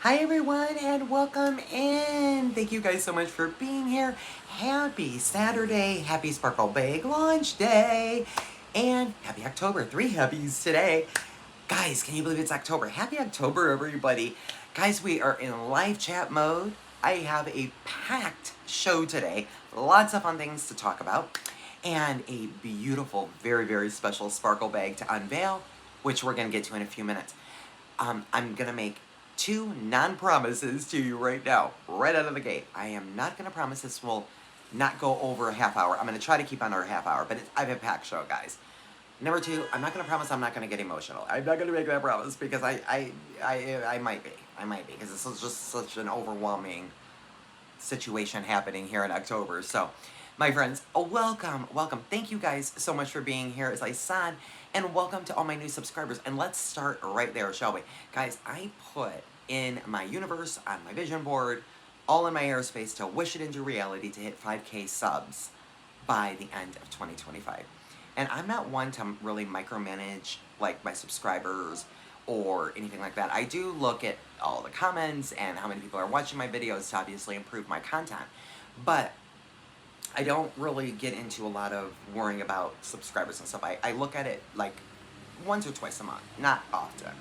Hi everyone and welcome in. Thank you guys so much for being here. Happy Saturday, happy Sparkle Bag launch day, and happy October. 3 happies today. Guys, can you believe it's October? Happy October, everybody. Guys, we are in live chat mode. I have a packed show today. Lots of fun things to talk about. And a beautiful, very, very special Sparkle bag to unveil, which we're going to get to in a few minutes. I'm going to make two non-promises to you right now, right out of the gate. I am not going to promise this will not go over a half hour. I'm going to try to keep under a half hour, but I have a packed show, guys. Number two, I'm not going to promise I'm not going to get emotional. I'm not going to make that promise because I might be. I might be because this is just such an overwhelming situation happening here in October. So, my friends, welcome. Thank you guys so much for being here, as I said, and welcome to all my new subscribers. And let's start right there, shall we? Guys, I put in my universe, on my vision board, all in my airspace to wish it into reality to hit 5K subs by the end of 2025. And I'm not one to really micromanage like my subscribers or anything like that. I do look at all the comments and how many people are watching my videos to obviously improve my content. But I don't really get into a lot of worrying about subscribers and stuff. I look at it like once or twice a month, not often.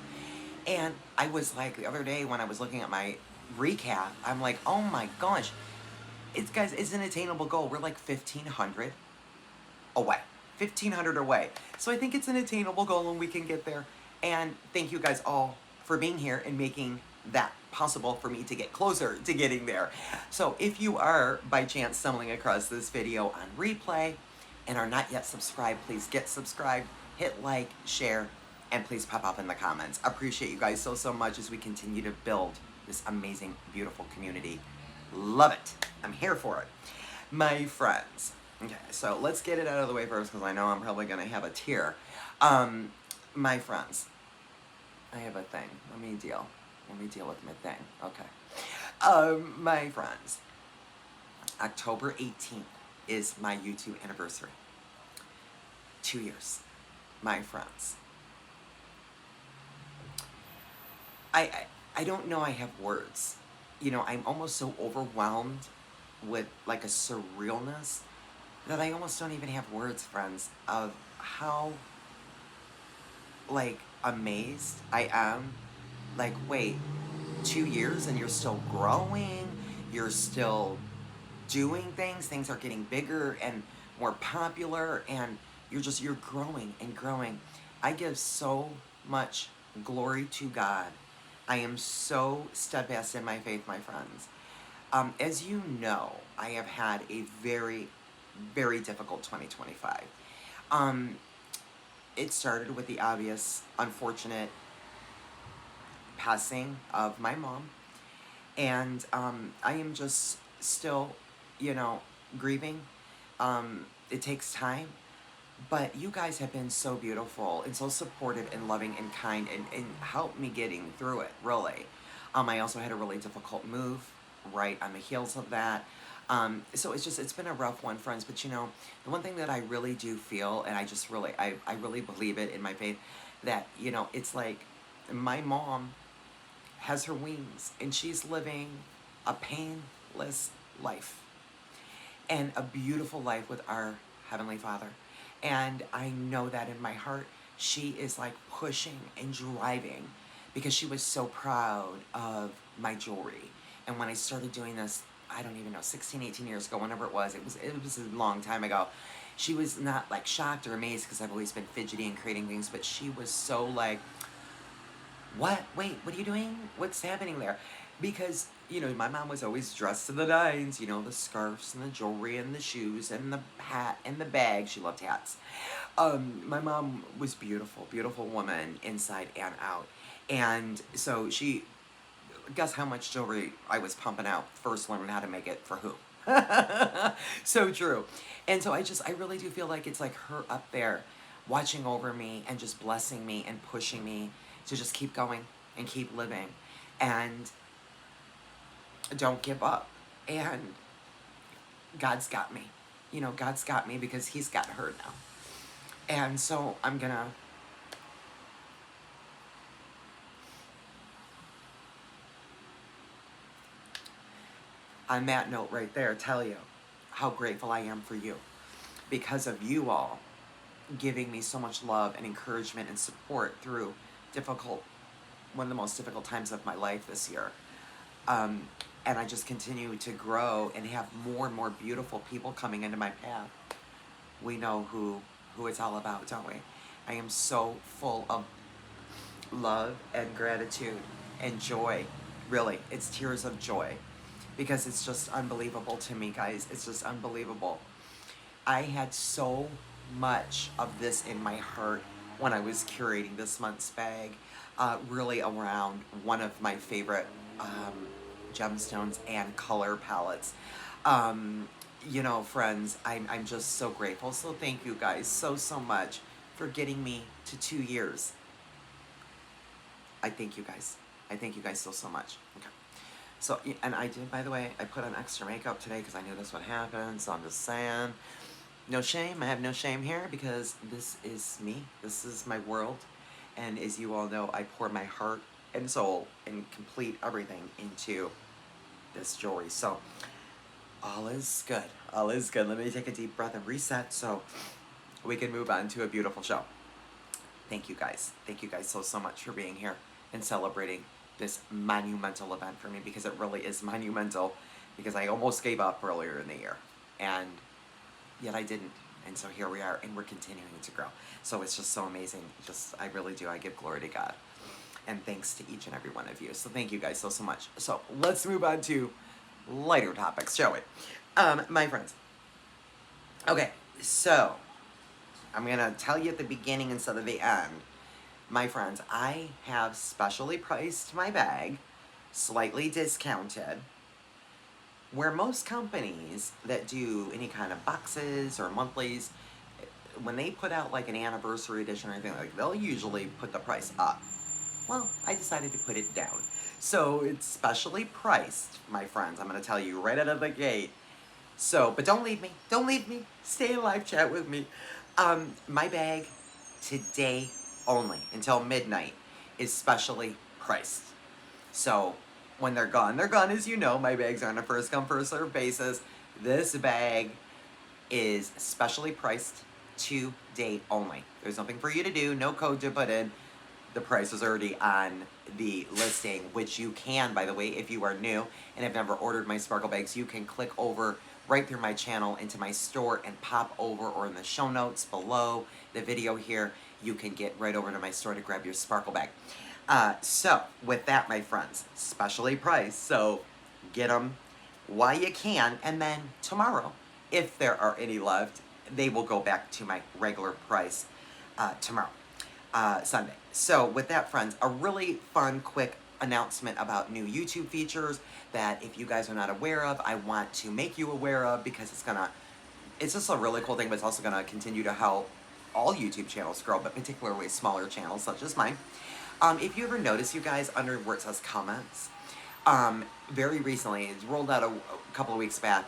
And I was like, the other day when I was looking at my recap, I'm like, oh my gosh, guys, it's an attainable goal. We're like 1,500 away. 1,500 away. So I think it's an attainable goal and we can get there. And thank you guys all for being here and making that possible for me to get closer to getting there. So if you are by chance stumbling across this video on replay and are not yet subscribed, please get subscribed, hit like, share, and please pop up in the comments. Appreciate you guys so much as we continue to build this amazing, beautiful community. Love it. I'm here for it. My friends. Okay, so let's get it out of the way first because I know I'm probably going to have a tear. My friends, I have a thing. Let me deal with my thing. Okay. My friends, October 18th is my YouTube anniversary. 2 years. My friends. I don't know I have words. You know, I'm almost so overwhelmed with like a surrealness that I almost don't even have words, friends, of how, like, amazed I am. Like, wait, 2 years and you're still growing, you're still doing things are getting bigger and more popular, and you're growing and growing. I give so much glory to God. I am so steadfast in my faith, my friends. As you know, I have had a very, very difficult 2025. It started with the obvious, unfortunate passing of my mom. And I am just still, grieving. It takes time. But you guys have been so beautiful and so supportive and loving and kind and helped me getting through it, really. I also had a really difficult move right on the heels of that. So it's been a rough one, friends, but the one thing that I really do feel, and I really believe it in my faith, that, it's like my mom has her wings and she's living a painless life and a beautiful life with our Heavenly Father. And I know that in my heart, she is like pushing and driving because she was so proud of my jewelry. And when I started doing this, I don't even know, 16, 18 years ago, whenever it was a long time ago. She was not like shocked or amazed because I've always been fidgety and creating things, but she was so like, what? Wait, what are you doing? What's happening there? Because, my mom was always dressed to the nines, the scarves and the jewelry and the shoes and the hat and the bag. She loved hats. My mom was beautiful, beautiful woman inside and out. And so guess how much jewelry I was pumping out first learning how to make it for who? So true. And so I really do feel like it's like her up there watching over me and just blessing me and pushing me to just keep going and keep living and don't give up. And God's got me. God's got me because he's got her now. And so I'm gonna, on that note right there, tell you how grateful I am for you. Because of you all giving me so much love and encouragement and support through one of the most difficult times of my life this year. And I just continue to grow and have more and more beautiful people coming into my path. We know who it's all about, don't we? I am so full of love and gratitude and joy. Really, it's tears of joy because it's just unbelievable to me, guys. It's just unbelievable. I had so much of this in my heart when I was curating this month's bag, really around one of my favorite gemstones and color palettes. You know, friends, I'm just so grateful. So thank you guys so much for getting me to 2 years. I thank you guys. I thank you guys so much. Okay. So, and I did, by the way, I put on extra makeup today because I knew this would happen. So I'm just saying, no shame. I have no shame here because this is me. This is my world. And as you all know, I pour my heart and soul and complete everything into this jewelry. So all is good. All is good. Let me take a deep breath and reset so we can move on to a beautiful show. Thank you guys. Thank you guys so much for being here and celebrating this monumental event for me, because it really is monumental, because I almost gave up earlier in the year and yet I didn't. And so here we are, and we're continuing to grow. So it's just so amazing. I really do. I give glory to God. And thanks to each and every one of you. So thank you guys so much. So let's move on to lighter topics, shall we? My friends. Okay, so I'm going to tell you at the beginning instead of the end. My friends, I have specially priced my bag, slightly discounted, where most companies that do any kind of boxes or monthlies, when they put out like an anniversary edition or anything like that, they'll usually put the price up. Well, I decided to put it down. So it's specially priced, my friends. I'm going to tell you right out of the gate. So, but don't leave me. Don't leave me. Stay in live chat with me. My bag today only until midnight is specially priced. So when they're gone, as you know. My bags are on a first come, first serve basis. This bag is specially priced today only. There's nothing for you to do, no code to put in. The price is already on the listing, which you can, by the way, if you are new and have never ordered my sparkle bags, you can click over right through my channel into my store and pop over, or in the show notes below the video here, you can get right over to my store to grab your sparkle bag. So with that, my friends, specially priced, so get them while you can, and then tomorrow, if there are any left, they will go back to my regular price tomorrow, Sunday. So with that, friends, a really fun, quick announcement about new YouTube features that if you guys are not aware of, I want to make you aware of, because it's just a really cool thing, but it's also gonna continue to help all YouTube channels grow, but particularly smaller channels such as mine. If you ever notice, you guys, under where it says comments, very recently, it's rolled out a couple of weeks back,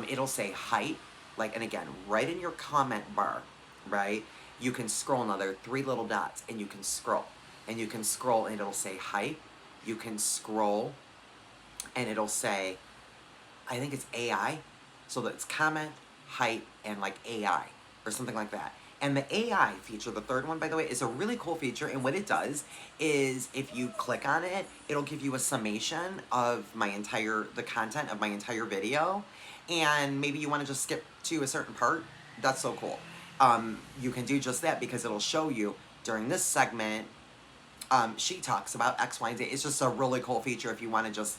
it'll say hype, like, and again, right in your comment bar, right, you can scroll another 3 little dots, and you can scroll, and it'll say hype. You can scroll, and it'll say, I think it's AI, so that's comment, hype, and like AI, or something like that. And the AI feature, the third one, by the way, is a really cool feature, and what it does is if you click on it, it'll give you a summation of the content of my entire video, and maybe you want to just skip to a certain part. That's so cool. You can do just that, because it'll show you during this segment, she talks about X, Y, and Z. It's just a really cool feature if you want to just,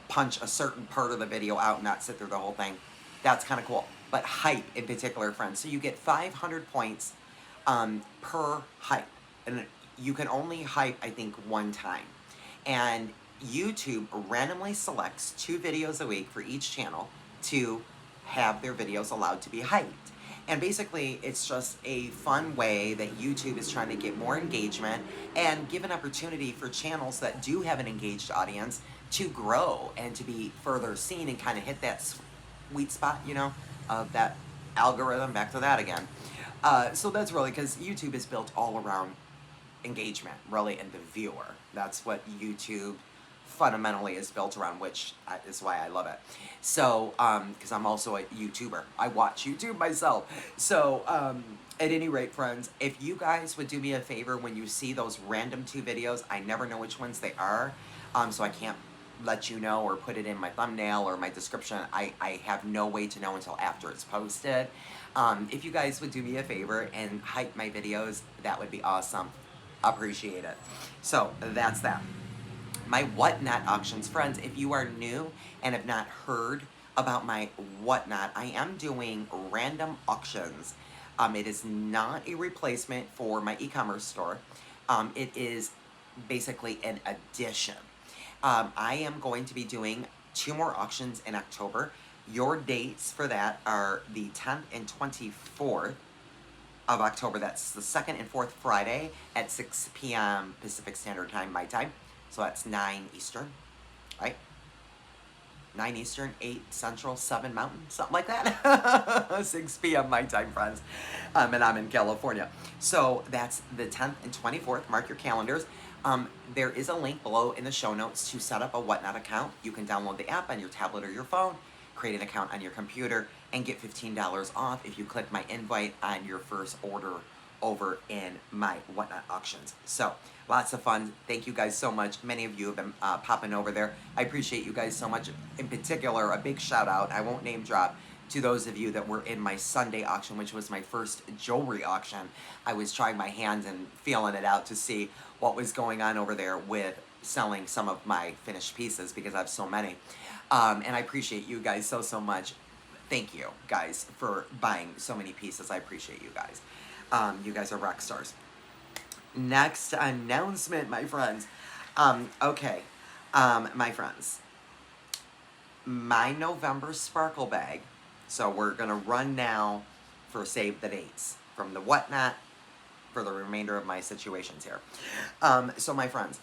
punch a certain part of the video out and not sit through the whole thing. That's kind of cool. But hype in particular, friends. So you get 500 points per hype. And you can only hype, I think, one time. And YouTube randomly selects 2 videos a week for each channel to have their videos allowed to be hyped. And basically, it's just a fun way that YouTube is trying to get more engagement and give an opportunity for channels that do have an engaged audience to grow and to be further seen and kind of hit that sweet spot, of that algorithm. Back to that again. So that's really, because YouTube is built all around engagement, really, and the viewer. That's what YouTube fundamentally is built around, which is why I love it. So, because I'm also a YouTuber. I watch YouTube myself. So, at any rate, friends, if you guys would do me a favor when you see those random 2 videos, I never know which ones they are, so I can't let you know or put it in my thumbnail or my description. I have no way to know until after it's posted. If you guys would do me a favor and hype my videos, that would be awesome. Appreciate it. So, that's that. My whatnot auctions, friends, if you are new and have not heard about my whatnot, I am doing random auctions. It is not a replacement for my e-commerce store. It is basically an addition. I am going to be doing 2 more auctions in October. Your dates for that are the 10th and 24th of October. That's the 2nd and 4th Friday at 6 p.m. Pacific Standard Time, my time. So that's 9 Eastern, right? 9 Eastern, 8 Central, 7 Mountain, something like that. 6 p.m. my time, friends. And I'm in California. So that's the 10th and 24th. Mark your calendars. There is a link below in the show notes to set up a Whatnot account. You can download the app on your tablet or your phone, create an account on your computer, and get $15 off if you click my invite on your first order over in my Whatnot auctions. So, lots of fun. Thank you guys so much. Many of you have been popping over there. I appreciate you guys so much. In particular, a big shout out, I won't name drop, to those of you that were in my Sunday auction, which was my first jewelry auction. I was trying my hands and feeling it out to see what was going on over there with selling some of my finished pieces because I have so many. And I appreciate you guys so much. Thank you, guys, for buying so many pieces. I appreciate you guys. You guys are rock stars. Next announcement, my friends. Okay, my friends. My November sparkle bag. So we're going to run now for save the dates from the whatnot for the remainder of my situations here. So my friends.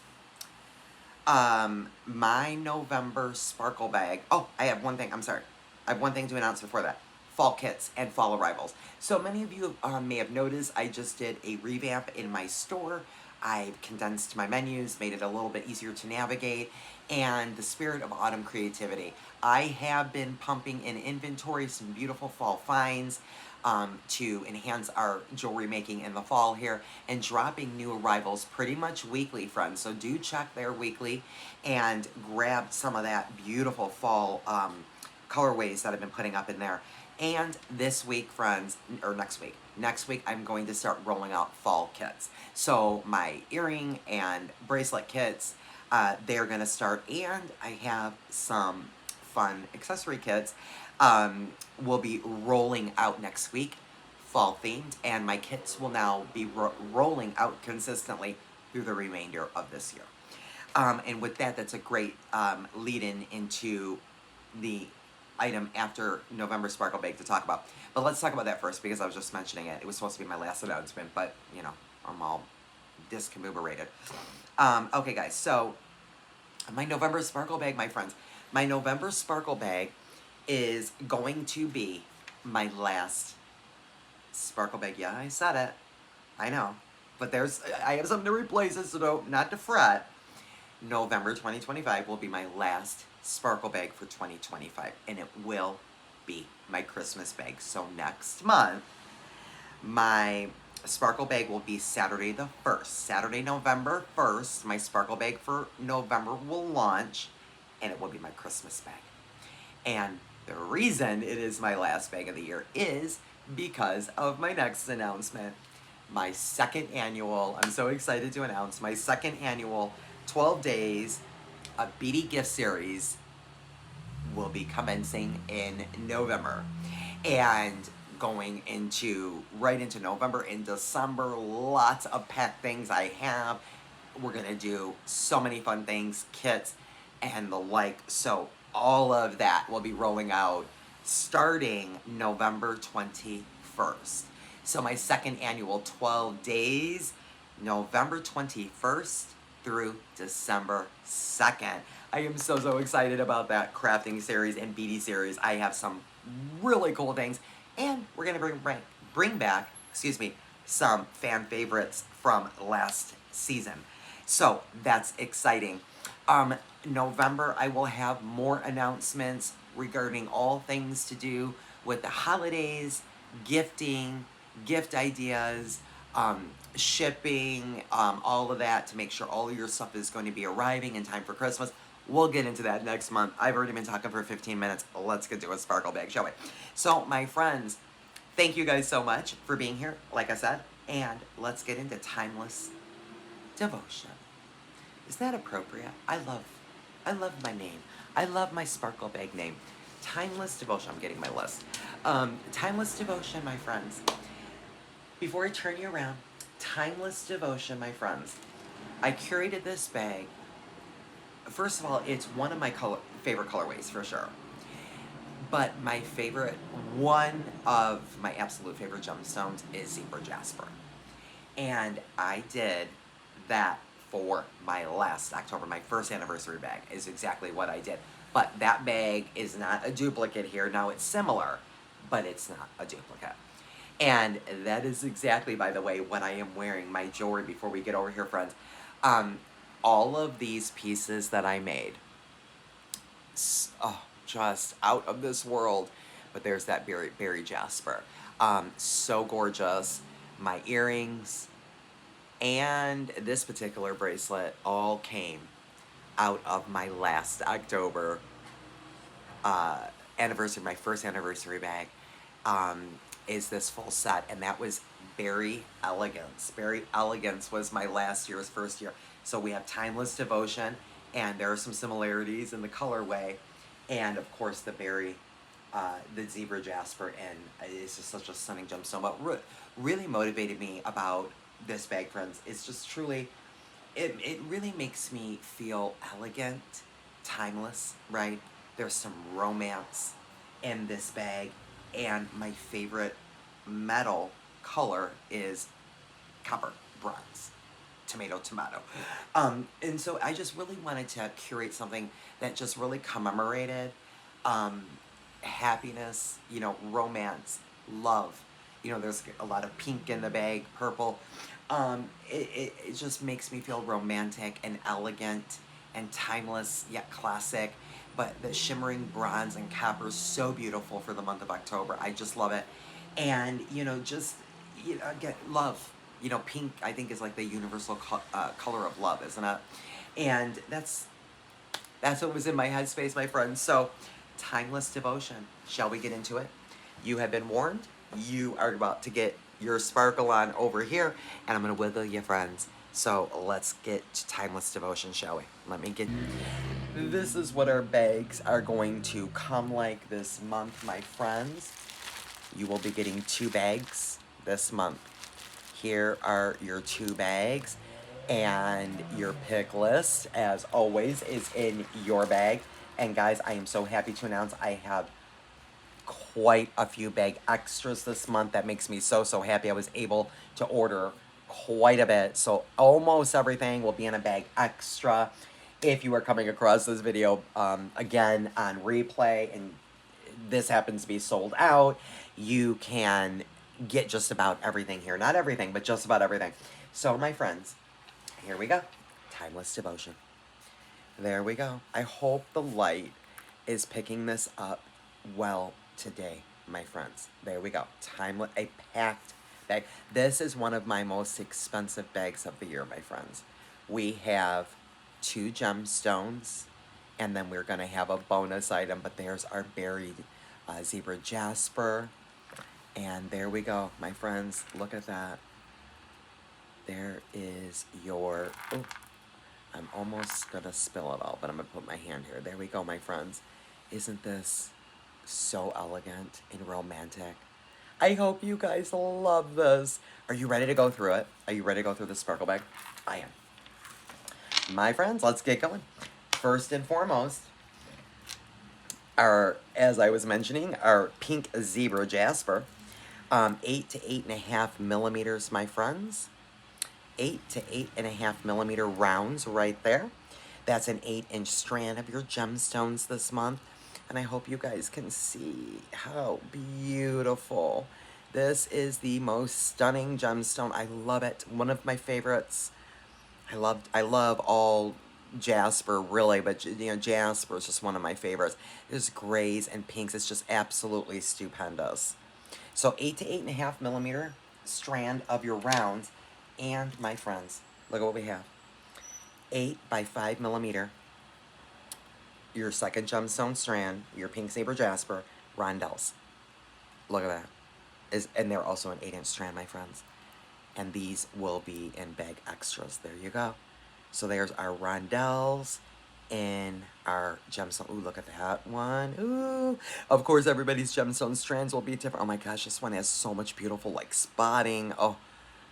My November sparkle bag. Oh, I have one thing. I'm sorry. I have one thing to announce before that. Fall kits and fall arrivals. So many of you may have noticed I just did a revamp in my store. I've condensed my menus, made it a little bit easier to navigate, and the spirit of autumn creativity. I have been pumping in inventory some beautiful fall finds to enhance our jewelry making in the fall here, and dropping new arrivals pretty much weekly, friends. So do check there weekly and grab some of that beautiful fall colorways that I've been putting up in there. And this week, friends, or next week I'm going to start rolling out fall kits. So my earring and bracelet kits, they're going to start, and I have some fun accessory kits will be rolling out next week, fall themed, and my kits will now be rolling out consistently through the remainder of this year. And with that, that's a great lead-in into the item after November Sparkle Bake to talk about. But let's talk about that first because I was just mentioning it. It was supposed to be my last announcement, but, you know, I'm all discombobulated. Okay, guys, so my November Sparkle Bag, my friends. My November Sparkle Bag is going to be my last Sparkle Bag. Yeah, I said it. I know. But I have something to replace it, so not to fret. November 2025 will be my last Sparkle Bag for 2025, and it will be my Christmas bag. So next month, my Sparkle Bag will be Saturday the 1st. Saturday, November 1st, my Sparkle Bag for November will launch, and it will be my Christmas bag. And the reason it is my last bag of the year is because of my next announcement. My second annual, I'm so excited to announce, my second annual 12 days a beady gift series will be commencing in November, and going right into November and December. Lots of packed things I have. We're gonna do so many fun things, kits and the like. So all of that will be rolling out starting November 21st. So my second annual 12 days, November 21st through December 2nd. I am so excited about that crafting series and beady series. I have some really cool things, and we're gonna bring back, some fan favorites from last season. So that's exciting. November, I will have more announcements regarding all things to do with the holidays, gifting, gift ideas, shipping, all of that to make sure all of your stuff is going to be arriving in time for Christmas. We'll get into that next month. I've already been talking for 15 minutes. Let's get to a sparkle bag, shall we? So, my friends, thank you guys so much for being here, like I said, and let's get into timeless devotion. Is that appropriate? I love my name. I love my sparkle bag name. Timeless devotion. I'm getting my list. Timeless devotion, my friends. Before I turn you around, timeless devotion, my friends. I curated this bag. First of all, it's one of my favorite colorways for sure. But my favorite, one of my absolute favorite gemstones is zebra jasper. And I did that for my last October, my first anniversary bag is exactly what I did. But that bag is not a duplicate here. Now it's similar, but it's not a duplicate. And that is exactly, by the way, what I am wearing, my jewelry, before we get over here, friends. All of these pieces that I made, just out of this world. But there's that berry jasper. So gorgeous. My earrings and this particular bracelet all came out of my last October anniversary, my first anniversary bag, is this full set, and that was Berry Elegance. Berry Elegance was my last year's first year. So we have Timeless Devotion, and there are some similarities in the colorway, and of course the berry, the zebra jasper, and it's just such a stunning gemstone. But really motivated me about this bag, friends, it's just truly, it really makes me feel elegant, timeless, right? There's some romance in this bag, and my favorite metal color is copper, bronze, tomato. And so I just really wanted to curate something that just really commemorated happiness, you know, romance, love. You know, there's a lot of pink in the bag, purple. It just makes me feel romantic and elegant and timeless, yet classic. But the shimmering bronze and copper is so beautiful for the month of October. I just love it. And, you know, just, you know, again, love. You know, pink, I think, is like the universal color of love, isn't it? And that's what was in my headspace, my friends. So, timeless devotion. Shall we get into it? You have been warned. You are about to get your sparkle on over here, and I'm going to wiggle you, friends. So let's get to timeless devotion, shall we? Let me get... This is what our bags are going to come like this month, my friends. You will be getting 2 bags this month. Here are your 2 bags, and your pick list, as always, is in your bag. And guys, I am so happy to announce I have quite a few bag extras this month. That makes me so happy. I was able to order quite a bit, so almost everything will be in a bag extra. If you are coming across this video again on replay and this happens to be sold out, you can get just about everything here. Not everything, but just about everything. So my friends, here we go. Timeless devotion. There we go. I hope the light is picking this up well today, my friends. There we go. Timeless, a packed bag. This is one of my most expensive bags of the year, my friends. We have 2 gemstones, and then we're going to have a bonus item, but there's our buried zebra jasper. And there we go, my friends. Look at that. There is your... Oh, I'm almost going to spill it all, but I'm going to put my hand here. There we go, my friends. Isn't this so elegant and romantic? I hope you guys love this. Are you ready to go through it? Are you ready to go through the sparkle bag? I am. My friends, let's get going. First and foremost, as I was mentioning, our pink zebra jasper. 8 to 8.5 millimeters, my friends. 8 to 8.5 millimeter rounds right there. That's an 8-inch strand of your gemstones this month. And I hope you guys can see how beautiful. This is the most stunning gemstone. I love it. One of my favorites. I love all jasper, really, but you know, jasper is just one of my favorites. There's grays and pinks. It's just absolutely stupendous. So 8 to 8.5 millimeter strand of your rounds, and my friends, look at what we have. 8 by 5 millimeter, your second gemstone strand, your pink saber jasper, rondelles. Look at that. And they're also an 8-inch strand, my friends. And these will be in bag extras. There you go. So there's our rondelles in our gemstone. Ooh, look at that one. Ooh. Of course, everybody's gemstone strands will be different. Oh my gosh, this one has so much beautiful, like, spotting. Oh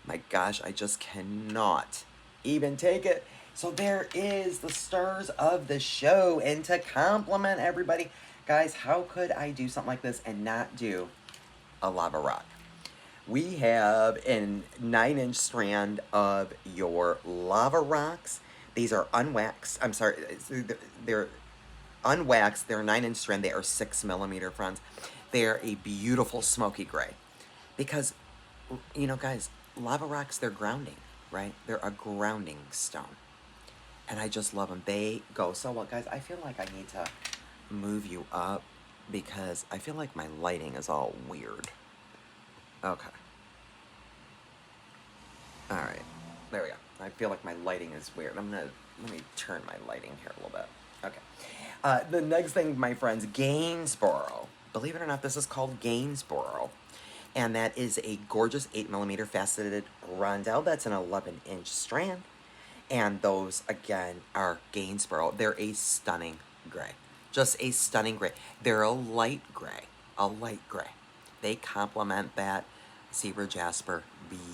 my gosh, I just cannot even take it. So there is the stars of the show. And to compliment everybody, guys, how could I do something like this and not do a lava rock? We have a 9-inch strand of your lava rocks. These are unwaxed. I'm sorry, they're unwaxed. They're a 9-inch strand. They are 6 millimeter, friends. They're a beautiful smoky gray. Because, you know, guys, lava rocks, they're grounding, right? They're a grounding stone. And I just love them. They go so well. Guys, I feel like I need to move you up because I feel like my lighting is all weird. Okay. Alright. There we go. I feel like my lighting is weird. Let me turn my lighting here a little bit. Okay. The next thing, my friends, Gainsborough. Believe it or not, this is called Gainsborough. And that is a gorgeous 8 millimeter faceted rondelle. That's an 11-inch strand. And those, again, are Gainsborough. They're a stunning gray. Just a stunning gray. They're a light gray. A light gray. They complement that zebra jasper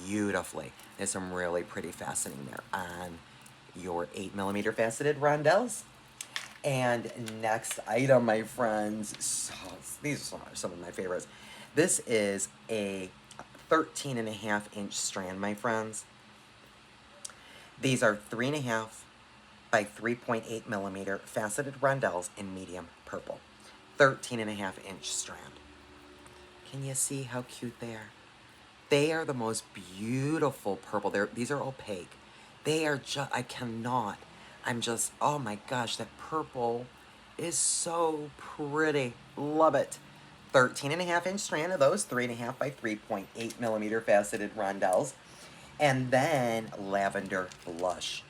beautifully. There's some really pretty faceting there on your 8 millimeter faceted rondelles. And next item, my friends, so, these are some of my favorites. This is a 13.5-inch strand, my friends. These are 3.5 by 3.8 millimeter faceted rondelles in medium purple. 13.5-inch strand. Can you see how cute they are? They are the most beautiful purple. These are opaque. They are just, I cannot. I'm just, oh my gosh, that purple is so pretty. Love it. 13.5-inch strand of those, 3.5 by 3.8 millimeter faceted rondelles. And then lavender blush,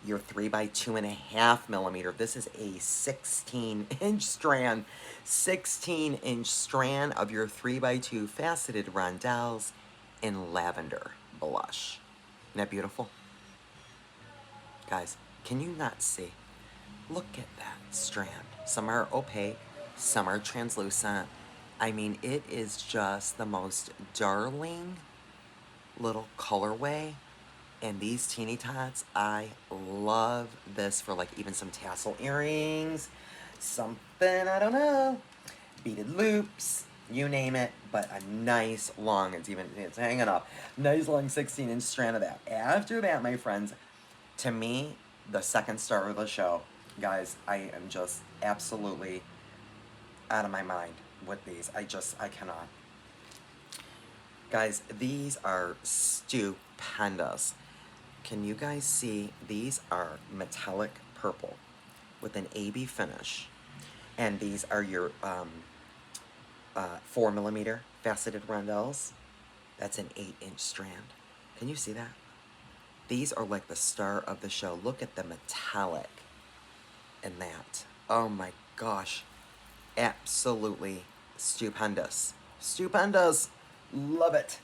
your 3 by 2.5 millimeter. This is a 16-inch strand. 16-inch strand of your 3 by 2 faceted rondelles in lavender blush. Isn't that beautiful? Guys, can you not see? Look at that strand. Some are opaque, some are translucent. I mean, it is just the most darling little colorway. And these teeny tots, I love this for like even some tassel earrings, something, I don't know, beaded loops, you name it, but a nice long, it's hanging up, nice long 16-inch strand of that. After that, my friends, to me, the second star of the show, guys, I am just absolutely out of my mind with these. I cannot. Guys, these are stupendous. Can you guys see? These are metallic purple with an AB finish. And these are your 4 millimeter faceted rondelles. That's an 8-inch strand. Can you see that? These are like the star of the show. Look at the metallic in that. Oh my gosh. Absolutely stupendous. Stupendous. Love it.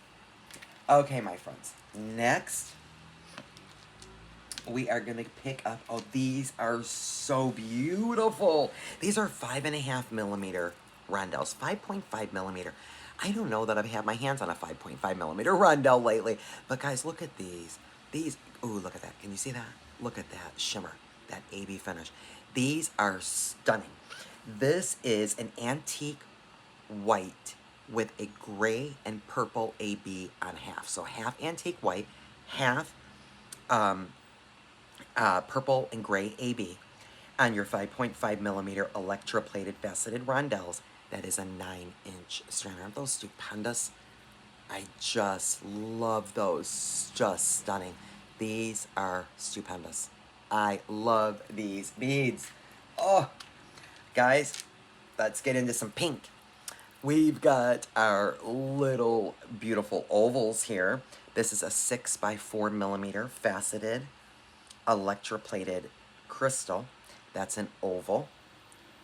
Okay, my friends. Next, we are going to pick up, oh, these are so beautiful. These are 5.5 millimeter rondelles, 5.5 millimeter. I don't know that I've had my hands on a 5.5 millimeter rondelle lately, but guys, look at these. These, ooh, look at that. Can you see that? Look at that shimmer, that AB finish. These are stunning. This is an antique white with a gray and purple AB on half. So half antique white, half purple and gray AB on your 5.5 millimeter electroplated faceted rondelles. That is a 9-inch strand. Aren't those stupendous? I just love those. Just stunning. These are stupendous. I love these beads. Oh, guys, let's get into some pink. We've got our little beautiful ovals here. This is a 6 by 4 mm faceted electroplated crystal. That's an oval,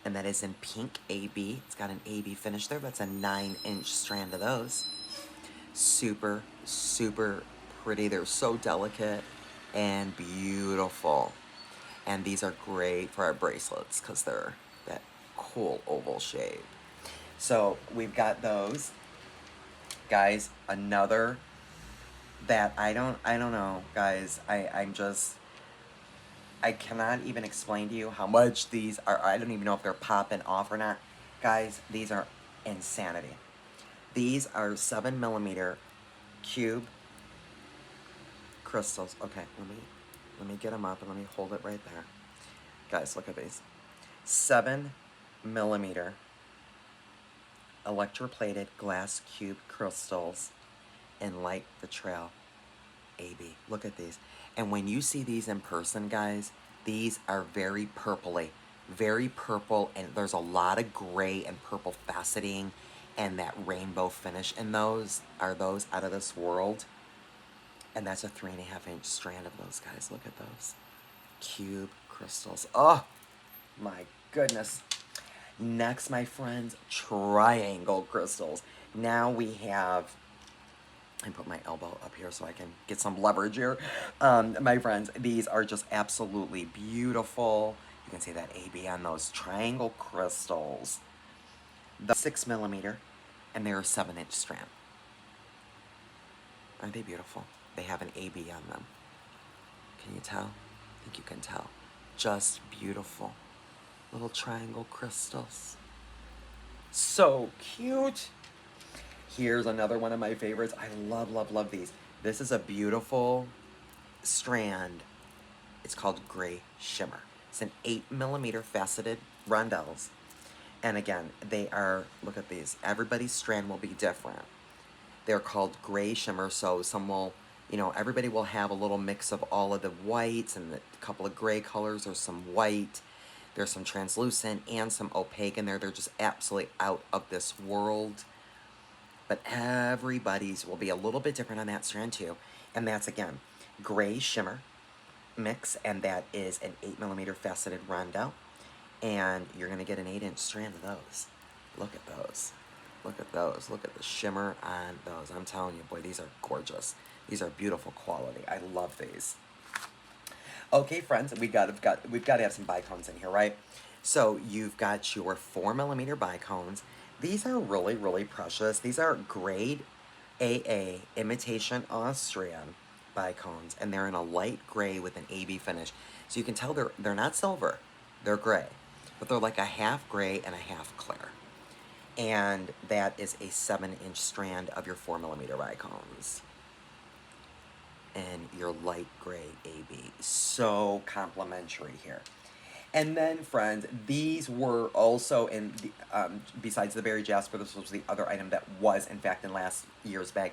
and that is in pink AB. It's got an AB finish there. That's a 9-inch strand of those. Super, super pretty. They're so delicate and beautiful. And these are great for our bracelets because they're that cool oval shape. So we've got those. Guys, another that I don't know, guys. I cannot even explain to you how much these are. I don't even know if they're popping off or not. Guys, these are insanity. These are 7mm cube crystals. Okay, let me get them up and let me hold it right there. Guys, look at these. 7mm electroplated glass cube crystals in light betrayal AB. Look at these. And when you see these in person, guys, these are very purpley. Very purple, and there's a lot of gray and purple faceting and that rainbow finish. And those are those out of this world. And that's a 3.5-inch strand of those, guys. Look at those. Cube crystals. Oh, my goodness. Next, my friends, triangle crystals. Now we have, I put my elbow up here so I can get some leverage here. My friends, these are just absolutely beautiful. You can see that AB on those triangle crystals. The 6mm, and they're a 7-inch strand. Aren't they beautiful? They have an AB on them. Can you tell? I think you can tell. Just beautiful. Little triangle crystals. So cute. Here's another one of my favorites. I love, love, love these. This is a beautiful strand. It's called Gray Shimmer. It's an 8mm faceted rondelles. And again, they are, look at these. Everybody's strand will be different. They're called Gray Shimmer, so some will, you know, everybody will have a little mix of all of the whites and a couple of gray colors. There's some white. There's some translucent and some opaque in there. They're just absolutely out of this world. But everybody's will be a little bit different on that strand too. And that's, again, Gray Shimmer mix, and that is an 8mm faceted rondelle. And you're going to get an 8-inch strand of those. Look at those. Look at those. Look at the shimmer on those. I'm telling you, boy, these are gorgeous. These are beautiful quality. I love these. Okay, friends, we've got to have some bicones in here, right? So you've got your 4mm bicones. These are really, really precious. These are grade AA imitation Austrian bicones, and they're in a light gray with an AB finish. So you can tell they're not silver, they're gray, but they're like a half gray and a half clear. And that is a 7-inch strand of your 4mm bicones. And your light gray AB. So complimentary here. And then, friends, these were also in, besides the berry jasper, this was the other item that was, in fact, in last year's bag.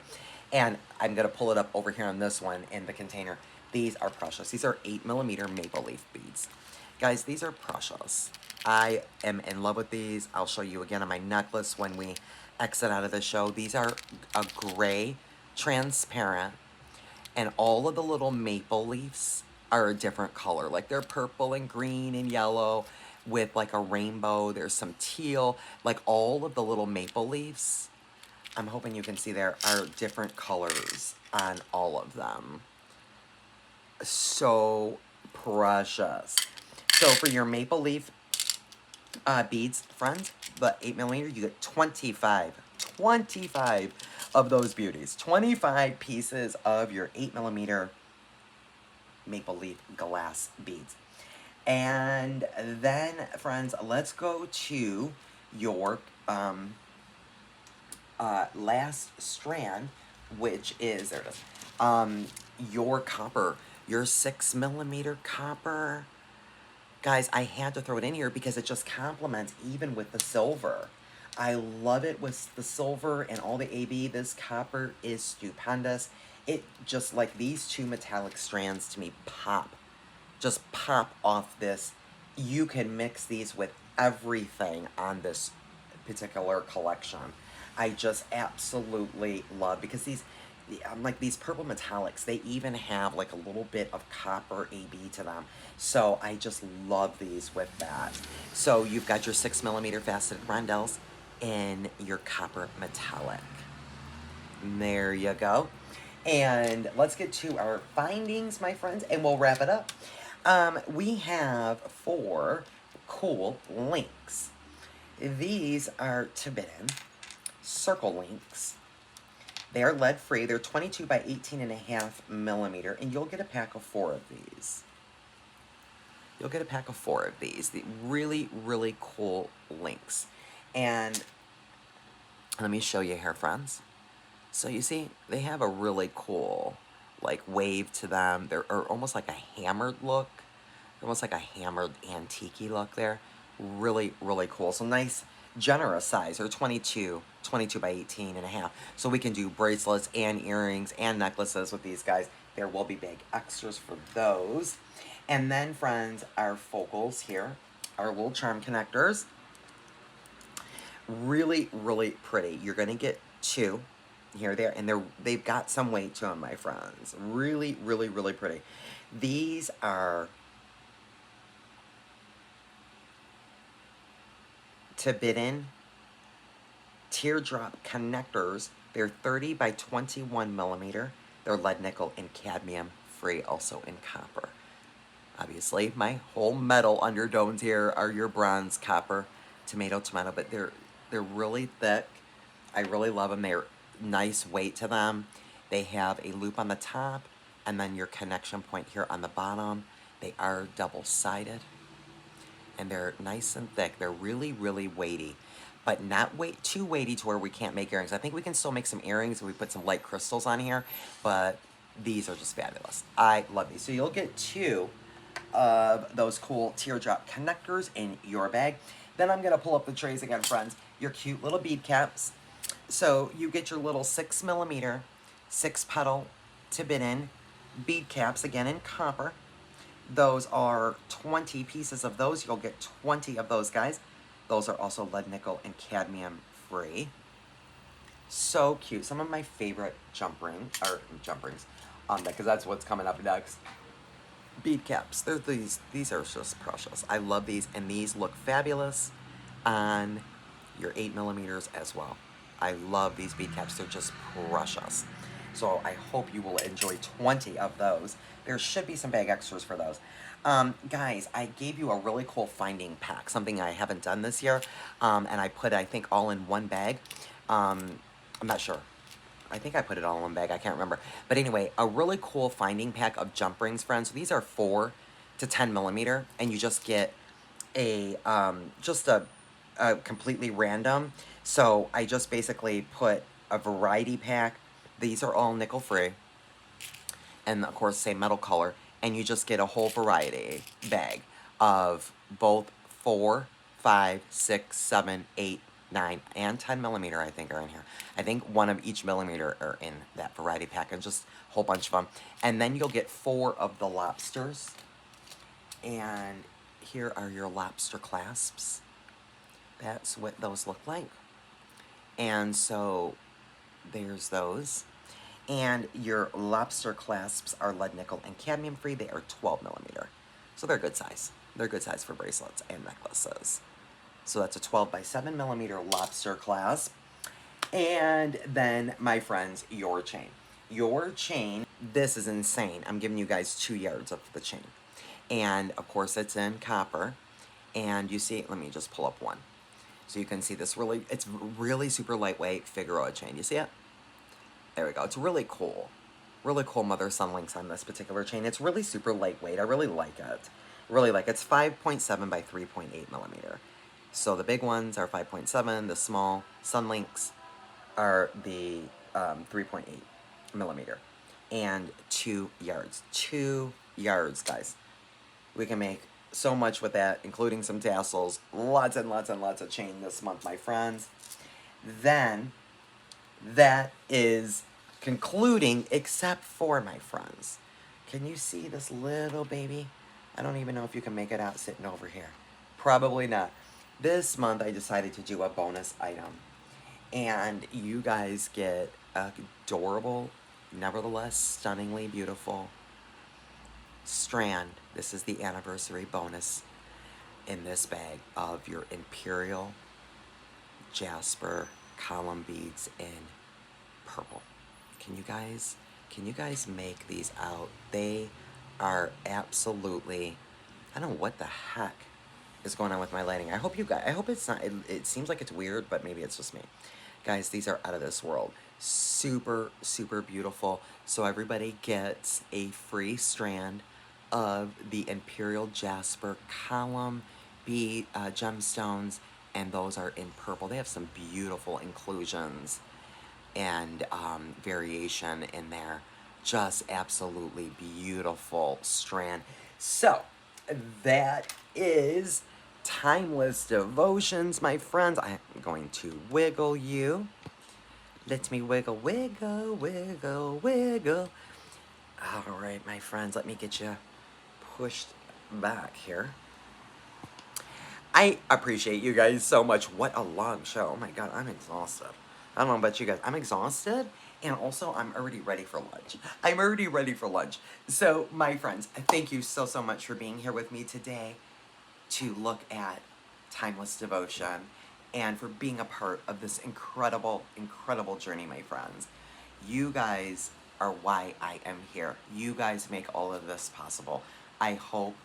And I'm going to pull it up over here on this one in the container. These are precious. These are 8mm maple leaf beads. Guys, these are precious. I am in love with these. I'll show you again on my necklace when we exit out of the show. These are a gray, transparent, and all of the little maple leaves are a different color. Like they're purple and green and yellow with like a rainbow. There's some teal. Like all of the little maple leaves, I'm hoping you can see there, are different colors on all of them. So precious. So for your maple leaf beads, friends, the 8mm, you get 25 of those beauties. 25 pieces of your 8mm maple leaf glass beads. And then, friends, let's go to your last strand, which is, there it is, your copper, your 6mm copper. Guys, I had to throw it in here because it just complements even with the silver. I love it with the silver and all the AB. This copper is stupendous. It just, like, these two metallic strands to me pop just pop off this. You can mix these with everything on this particular collection. I just absolutely love, because these, like these purple metallics, they even have like a little bit of copper AB to them. So I just love these with that. So you've got your 6mm faceted rondelles in your copper metallic. There you go. And let's get to our findings, my friends, and we'll wrap it up. We have 4 cool links. These are Tibetan circle links. They are lead free. They're 22 by 18.5mm, and you'll get a pack of 4 of these. You'll get a pack of 4 of these. The really, really cool links. And let me show you here, friends. So you see, they have a really cool, like, wave to them. They're almost like a hammered look. Almost like a hammered antique-y look there. Really, really cool. So nice, generous size. They're 22 by 18.5. So we can do bracelets and earrings and necklaces with these guys. There will be big extras for those. And then, friends, our focals here, our little charm connectors. Really, really pretty. You're going to get 2 here, there, and they've got some weight to them, my friends. Really, really, really pretty. These are Tibetan teardrop connectors. They're 30 by 21mm. They're lead, nickel, and cadmium free, also in copper. Obviously, my whole metal undertones here are your bronze, copper, tomato, but they're really thick. I really love them. They're nice weight to them. They have a loop on the top and then your connection point here on the bottom. They are double-sided and they're nice and thick. They're really, really weighty, but not too weighty to where we can't make earrings. I think we can still make some earrings if we put some light crystals on here, but these are just fabulous. I love these. So you'll get 2 of those cool teardrop connectors in your bag. Then I'm going to pull up the trays again, friends. Your cute little bead caps. So you get your little 6mm, 6-petal Tibetan bead caps, again in copper. Those are 20 pieces of those. You'll get 20 of those guys. Those are also lead, nickel, and cadmium free. So cute. Some of my favorite jump rings, because that's what's coming up next. Bead caps. They're these are just precious. I love these, and these look fabulous on your 8mm as well. I love these bead caps. They're just precious. So I hope you will enjoy 20 of those. There should be some bag extras for those. Guys, I gave you a really cool finding pack, something I haven't done this year, and I put, I think, all in one bag. I'm not sure. I think I put it all in one bag. I can't remember. But anyway, a really cool finding pack of jump rings, friends. So these are 4 to 10mm, and you just get a completely random. So I just basically put a variety pack. These are all nickel free, and of course same metal color, and you just get a whole variety bag of both 4, 5, 6, 7, 8, 9, and 10mm, I think, are in here. I think 1 of each millimeter are in that variety pack, and just a whole bunch of them. And then you'll get 4 of the lobsters, and here are your lobster clasps. That's what those look like. And so there's those. And your lobster clasps are lead, nickel, and cadmium free. They are 12mm. So they're good size. They're good size for bracelets and necklaces. So that's a 12 by 7mm lobster clasp. And then, my friends, your chain. Your chain, this is insane. I'm giving you guys 2 yards of the chain. And, of course, it's in copper. And you see, let me just pull up one. So you can see this it's really super lightweight Figueroa chain. You see it? There we go. It's really cool. Really cool mother-son links on this particular chain. It's really super lightweight. I really like it. Really like it. It's 5.7 by 3.8mm. So the big ones are 5.7. The small sun links are the 3.8mm. And 2 yards. 2 yards, guys. We can make so much with that, including some tassels. Lots and lots and lots of chain this month, my friends. Then, that is concluding, except for, my friends, can you see this little baby? I don't even know if you can make it out sitting over here. Probably not. This month I decided to do a bonus item. And you guys get adorable, nevertheless stunningly beautiful strand. This is the anniversary bonus in this bag of your Imperial Jasper column beads in purple. Can you guys make these out? They are absolutely, I don't know what the heck is going on with my lighting. I hope it's not, it seems like it's weird, but maybe it's just me. Guys, these are out of this world. Super, super beautiful. So everybody gets a free strand of the Imperial Jasper column bead gemstones, and those are in purple. They have some beautiful inclusions and variation in there. Just absolutely beautiful strand. So that is Timeless Devotions, my friends. I'm going to wiggle you. Let me wiggle, wiggle, wiggle, wiggle. All right, my friends, let me get you pushed back here. I appreciate you guys so much. What a long show. Oh my God, I'm exhausted. I don't know about you guys. I'm exhausted, and also I'm already ready for lunch. I'm already ready for lunch. So, my friends, thank you so, so much for being here with me today to look at Timeless Devotion and for being a part of this incredible, incredible journey, my friends. You guys are why I am here. You guys make all of this possible. I hope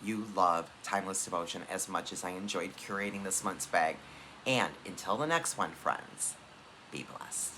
you love Timeless Devotion as much as I enjoyed curating this month's bag. And until the next one, friends, be blessed.